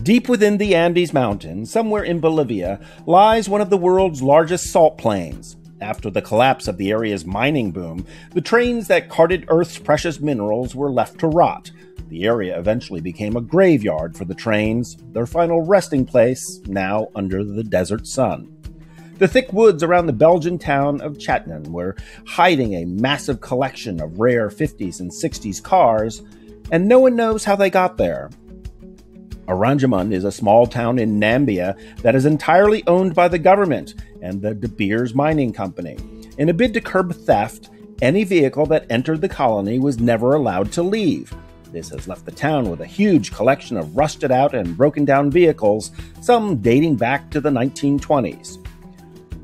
Deep within the Andes Mountains, somewhere in Bolivia, lies one of the world's largest salt plains. After the collapse of the area's mining boom, the trains that carted Earth's precious minerals were left to rot. The area eventually became a graveyard for the trains, their final resting place now under the desert sun. The thick woods around the Belgian town of Chatnan were hiding a massive collection of rare 50s and 60s cars, and no one knows how they got there. Aranjamund is a small town in Namibia that is entirely owned by the government and the De Beers Mining Company. In a bid to curb theft, any vehicle that entered the colony was never allowed to leave. This has left the town with a huge collection of rusted out and broken down vehicles, some dating back to the 1920s.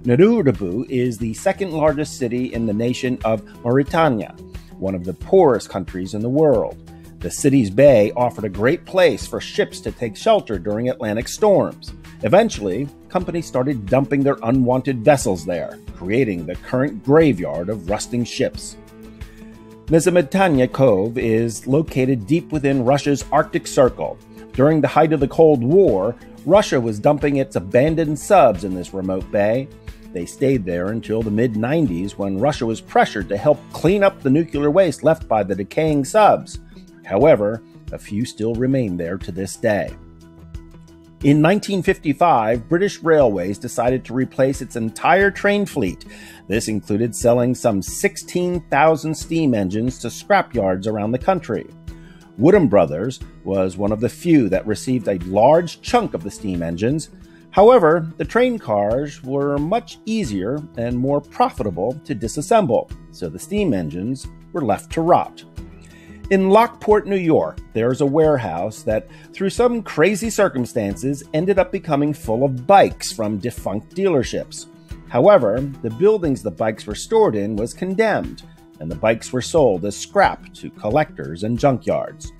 Nurubu is the second largest city in the nation of Mauritania, one of the poorest countries in the world. The city's bay offered a great place for ships to take shelter during Atlantic storms. Eventually, companies started dumping their unwanted vessels there, creating the current graveyard of rusting ships. Nezametanya Cove is located deep within Russia's Arctic Circle. During the height of the Cold War, Russia was dumping its abandoned subs in this remote bay. They stayed there until the mid-90s when Russia was pressured to help clean up the nuclear waste left by the decaying subs. However, a few still remain there to this day. In 1955, British Railways decided to replace its entire train fleet. This included selling some 16,000 steam engines to scrapyards around the country. Woodham Brothers was one of the few that received a large chunk of the steam engines. However, the train cars were much easier and more profitable to disassemble, so the steam engines were left to rot. In Lockport, New York, there's a warehouse that, through some crazy circumstances, ended up becoming full of bikes from defunct dealerships. However, the buildings the bikes were stored in was condemned, and the bikes were sold as scrap to collectors and junkyards.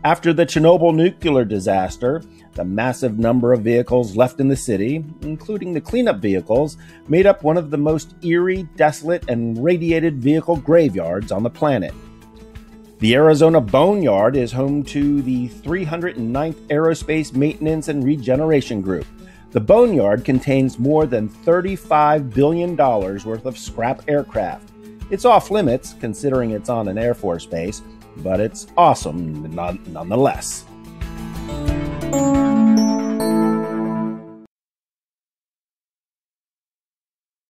After the Chernobyl nuclear disaster, the massive number of vehicles left in the city, including the cleanup vehicles, made up one of the most eerie, desolate, and radiated vehicle graveyards on the planet. The Arizona Boneyard is home to the 309th Aerospace Maintenance and Regeneration Group. The Boneyard contains more than $35 billion worth of scrap aircraft. It's off limits, considering it's on an Air Force base, but it's awesome nonetheless.